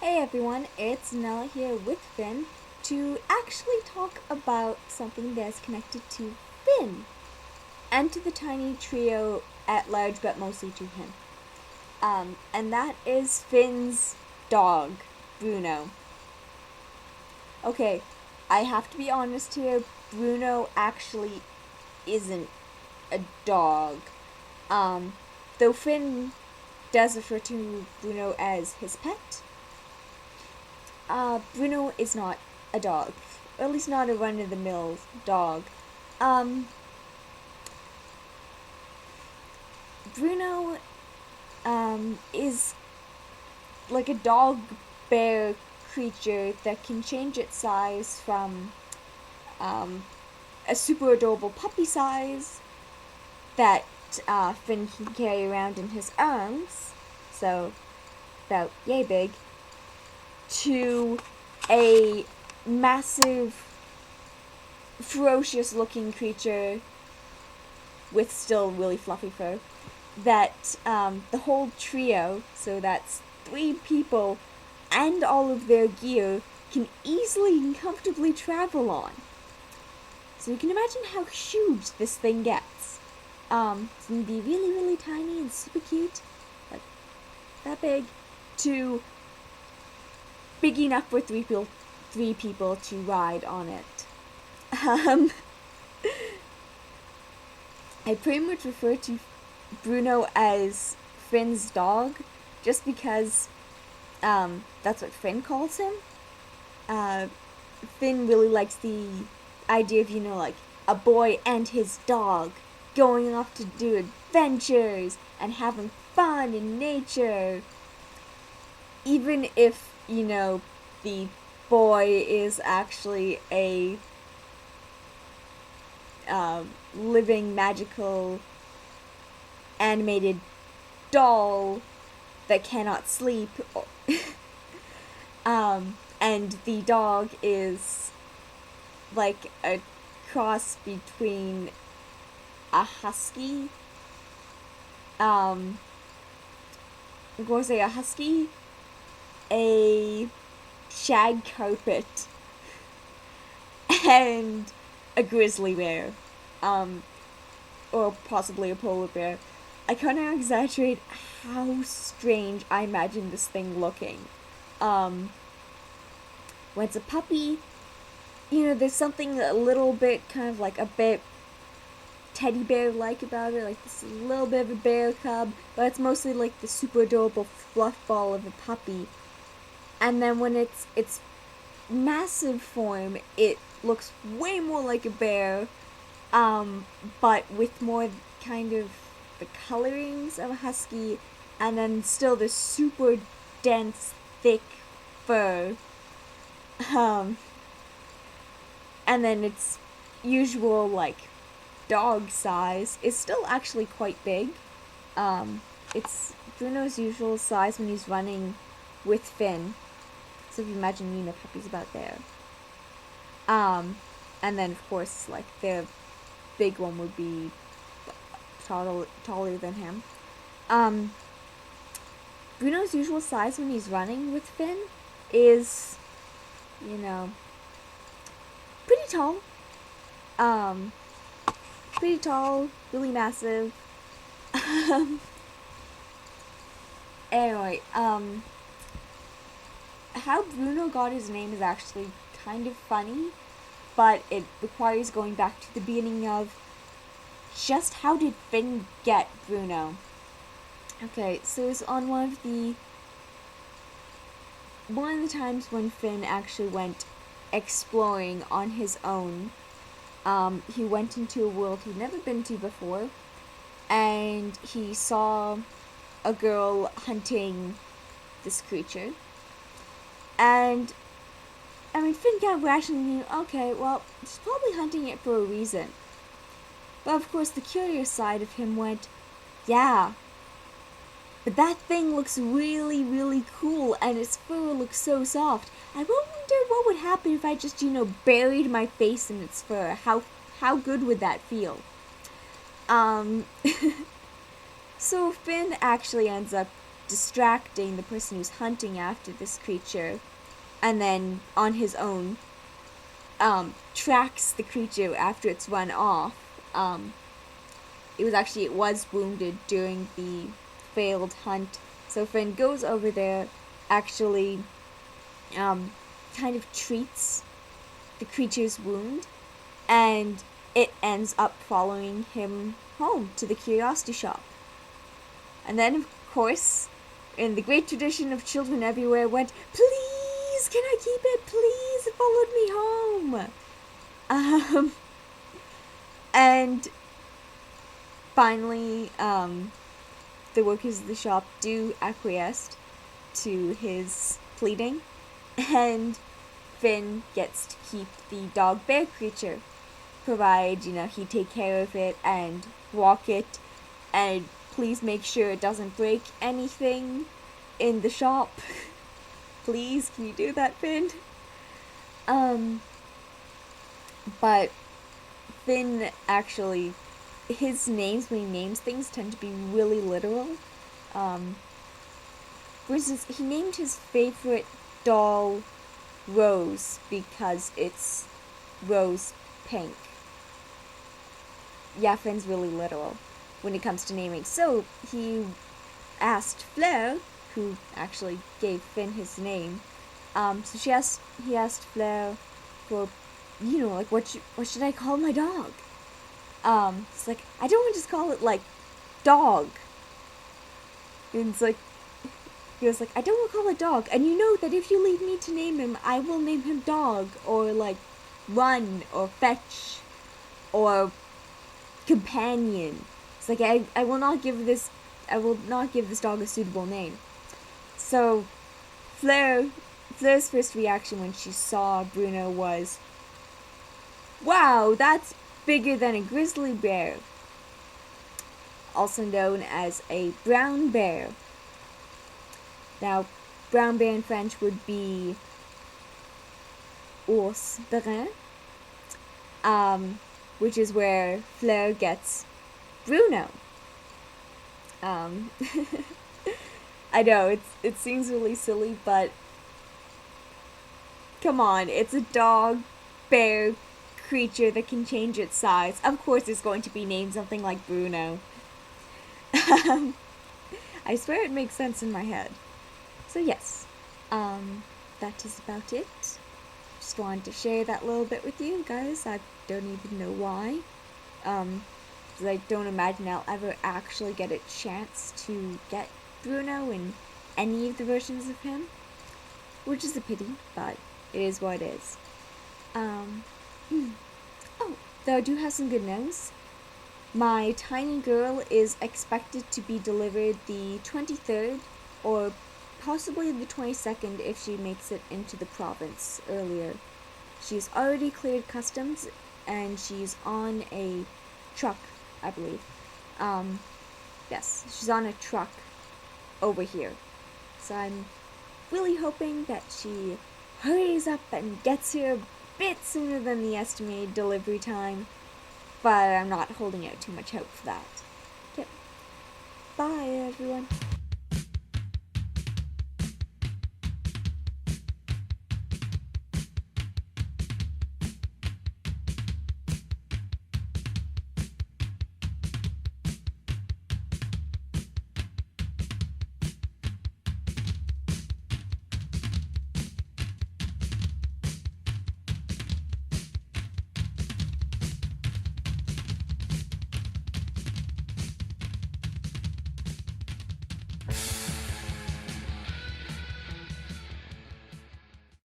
Hey everyone, it's Nella here with Finn to actually talk about something that's connected to Finn and to the tiny trio at large, but mostly to him. And that is Finn's dog, Bruno. Okay, I have to be honest here, Bruno actually isn't a dog. Um, though Finn does refer to Bruno as his pet. Bruno is not a dog, or at least not a run-of-the-mill dog. Um, Bruno, is like a dog bear creature that can change its size from, um, a super adorable puppy size that, Finn can carry around in his arms, so about yay big, to a massive, ferocious looking creature with still really fluffy fur that the whole trio, so that's 3 people and all of their gear, can easily and comfortably travel on. So you can imagine how huge this thing gets. It's gonna be really, really tiny and super cute, like that big, to big enough for three people to ride on it. Um, I pretty much refer to Bruno as Finn's dog, just because that's what Finn calls him. Uh, Finn really likes the idea of, like a boy and his dog going off to do adventures and having fun in nature. Even if, the boy is actually a living magical animated doll that cannot sleep. And the dog is like a cross between a husky, I'm going to say a husky, a shag carpet, and a grizzly bear, or possibly a polar bear. I kind of exaggerate how strange I imagine this thing looking. When it's a puppy, there's something a little bit kind of like a bit teddy bear-like about it, like this little bit of a bear cub, but it's mostly like the super adorable fluff ball of a puppy. And then when it's massive form, it looks way more like a bear, but with more kind of the colorings of a husky, and then still this super dense, thick fur. And then its usual, like, dog size is still actually quite big. It's Bruno's usual size when he's running with Finn. So if you imagine, puppy's about there. And then, of course, like, the big one would be taller than him. Bruno's usual size when he's running with Finn is, pretty tall. Pretty tall, really massive. Anyway, how Bruno got his name is actually kind of funny, but it requires going back to the beginning of just how did Finn get Bruno. Okay, so it's on one of the times when Finn actually went exploring on his own. He went into a world he'd never been to before, and he saw a girl hunting this creature. And, Finn kind of rationally knew, okay, well, she's probably hunting it for a reason. But of course, the curious side of him went, yeah, but that thing looks really, really cool, and its fur looks so soft. I wonder what would happen if I just, buried my face in its fur. How good would that feel? So Finn actually ends up distracting the person who's hunting after this creature, and then on his own tracks the creature after it's run off. It was wounded during the failed hunt, so Finn goes over there, actually kind of treats the creature's wound, and it ends up following him home to the curiosity shop. And then, of course, in the great tradition of children everywhere, went, "Please, can I keep it? Please, it followed me home." And finally, the workers of the shop do acquiesce to his pleading, and Finn gets to keep the dog bear creature, provide, he take care of it and walk it, and please make sure it doesn't break anything in the shop. Please, can you do that, Finn? But Finn actually, his names, when he names things, tend to be really literal. For instance, he named his favorite doll Rose because it's rose pink. Yeah, Finn's really literal when it comes to naming. So he asked Fleur, who actually gave Finn his name. He asked Fleur for, like, what should I call my dog? It's like, I don't want to just call it like dog. And it's like, he was like, I don't want to call it dog, and you know that if you leave me to name him, I will name him dog, or like run, or fetch, or companion. It's like, I will not give this dog a suitable name. So Fleur's first reaction when she saw Bruno was, "Wow, that's bigger than a grizzly bear," also known as a brown bear. Now, brown bear in French would be ours brun, which is where Fleur gets Bruno. I know, it seems really silly, but come on, it's a dog bear creature that can change its size. Of course it's going to be named something like Bruno. I swear it makes sense in my head. So yes, that is about it. Just wanted to share that little bit with you guys. I don't even know why. Because I don't imagine I'll ever actually get a chance to get Bruno in any of the versions of him, which is a pity, but it is what it is. Oh, though I do have some good news. My tiny girl is expected to be delivered the 23rd, or possibly the 22nd if she makes it into the province earlier. She's already cleared customs, and she's on a truck, I believe. Yes, she's on a truck over here. So I'm really hoping that she hurries up and gets here a bit sooner than the estimated delivery time, but I'm not holding out too much hope for that. Okay. Bye, everyone.